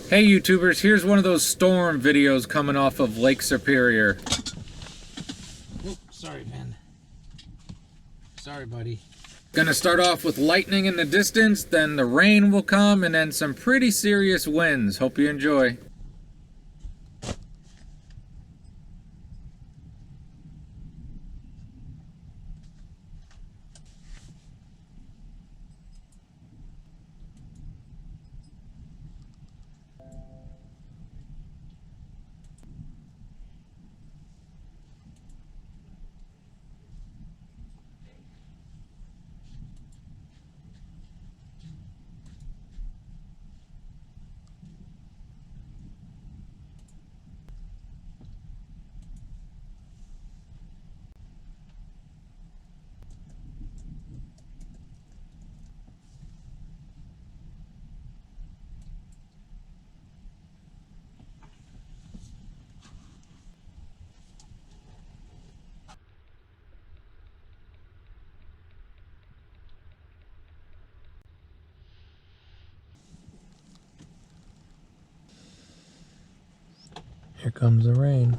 Hey YouTubers, here's one of those storm videos coming off of Lake Superior. Oops, sorry, man. Sorry, buddy. Gonna start off with lightning in the distance, then the rain will come, and then some pretty serious winds. Hope you enjoy. Here comes the rain.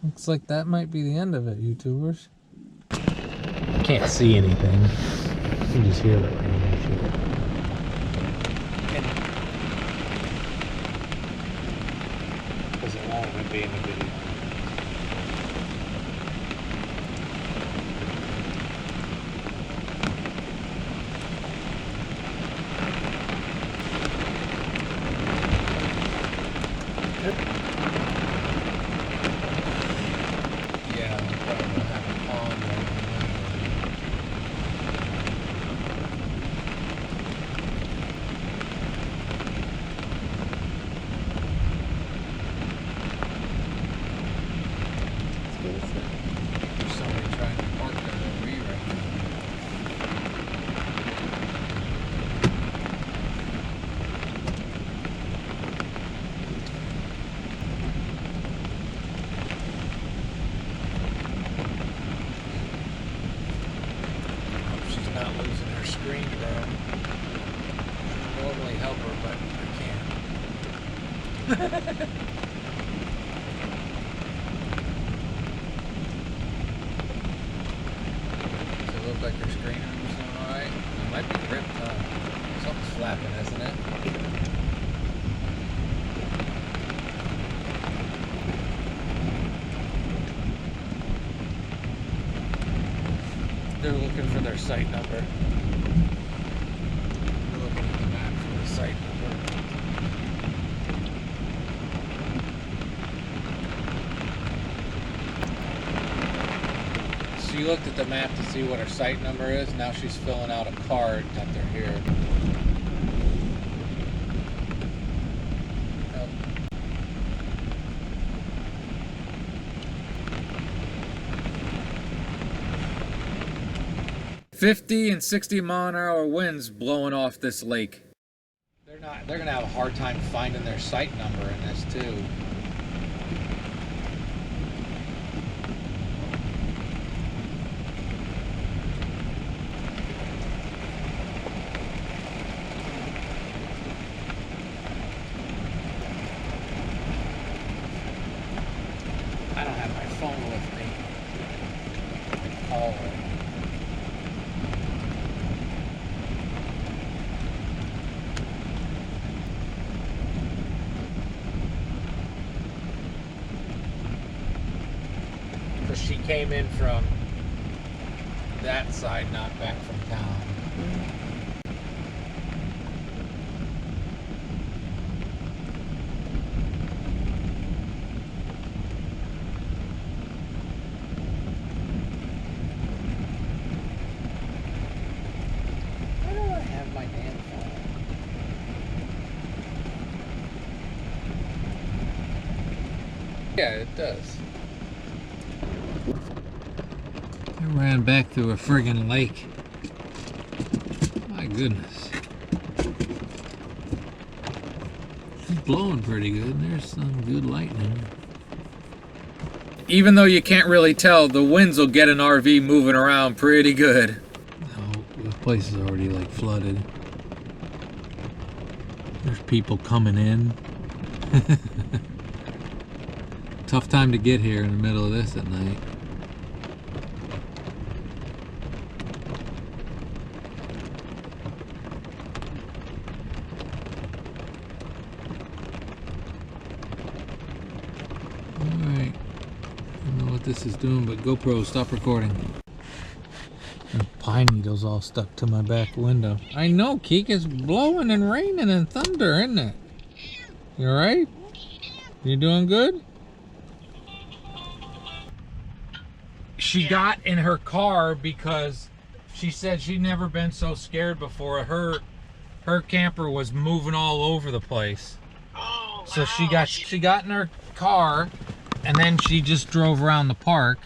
Looks like that might be the end of it, YouTubers. Can't see anything. You can just hear the rain and shit. Because it won't be in the video. Look like your screen room's doing alright. It might be ripped, huh? Something's flapping, isn't it? They're looking for their site number. They're looking at the map for the site number. She looked at the map to see what her site number is. Now she's filling out a card that they're here. Yep. 50 and 60-mile-an-hour winds blowing off this lake. They're gonna have a hard time finding their site number in this too. I don't have my phone with me. Call her. Because she came in from that side, not back from town. Why don't I have my damn phone? Yeah, it does. I ran back through a friggin' lake. My goodness. It's blowing pretty good. There's some good lightning. Even though you can't really tell, the winds will get an RV moving around pretty good. Oh, the place is already like flooded. There's people coming in. Tough time to get here in the middle of this at night. Alright. I don't know what this is doing, but GoPro, stop recording. And pine needles all stuck to my back window. I know, Keek, it's blowing and raining and thunder, isn't it? You alright? You doing good? She got in her car because she said she'd never been so scared before. Her camper was moving all over the place. Oh, wow. So she got in her car and then she just drove around the park,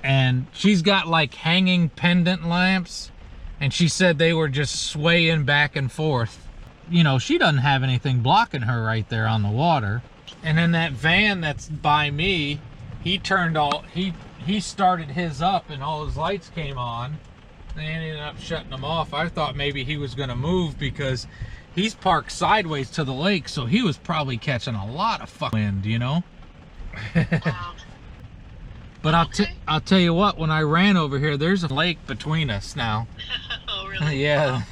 and she's got like hanging pendant lamps, and she said they were just swaying back and forth. You know, she doesn't have anything blocking her right there on the water. And then that van that's by me, he started his up and all his lights came on. They ended up shutting them off. I thought maybe he was gonna move because he's parked sideways to the lake, so he was probably catching a lot of fucking wind, you know? Wow. But I'll tell you what, when I ran over here, there's a lake between us now. Oh, really? Yeah.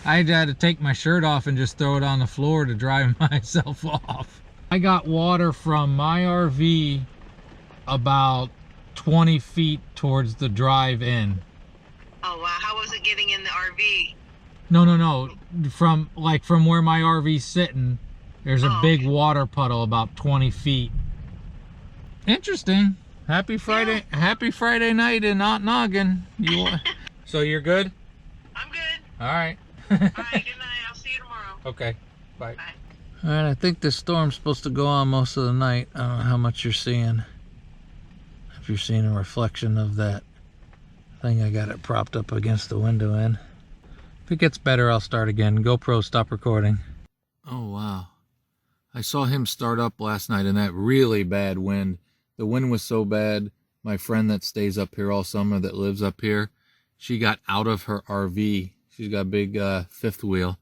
I had to take my shirt off and just throw it on the floor to dry myself off. I got water from my RV about 20 feet towards the drive-in. Oh, wow. How was it getting in the RV? No. From where my RV's sitting, there's a big Okay. water puddle about 20 feet. Interesting. Happy Friday! Yeah. Happy Friday night in Ontonagon. So you're good? I'm good. All right. All right, good night. I'll see you tomorrow. Okay. Bye. Bye. All right. I think this storm's supposed to go on most of the night. I don't know how much you're seeing. If you're seeing a reflection of that thing, I got it propped up against the window in. If it gets better, I'll start again. GoPro, stop recording. Oh, wow. I saw him start up last night in that really bad wind. The wind was so bad, my friend that stays up here all summer that lives up here, she got out of her RV. She's got a big fifth wheel.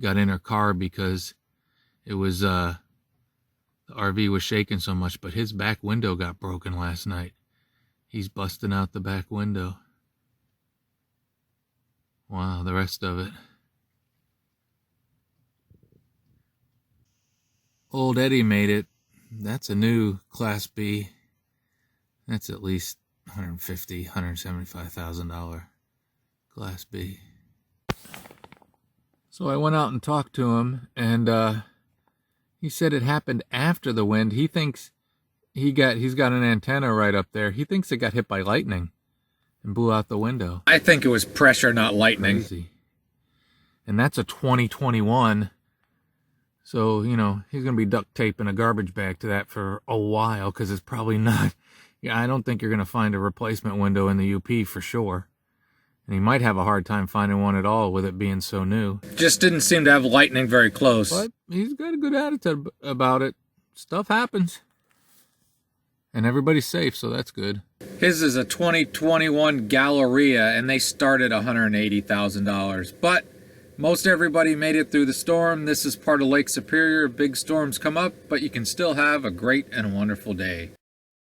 got in her car because it was the RV was shaking so much, but his back window got broken last night. He's busting out the back window. Wow, the rest of it. Old Eddie made it. That's a new Class B. That's at least $150,000, $175,000 Class B. So I went out and talked to him, and he said it happened after the wind. He thinks he's got an antenna right up there. He thinks it got hit by lightning and blew out the window. I think it was pressure, not lightning. Crazy. And that's a 2021. So, you know, he's going to be duct taping a garbage bag to that for a while, because it's probably not. Yeah, I don't think you're going to find a replacement window in the UP for sure. And he might have a hard time finding one at all with it being so new. Just didn't seem to have lightning very close. But he's got a good attitude about it. Stuff happens. And everybody's safe, so that's good. His is a 2021 Galleria, and they start at $180,000. But most everybody made it through the storm. This is part of Lake Superior. Big storms come up, but you can still have a great and wonderful day.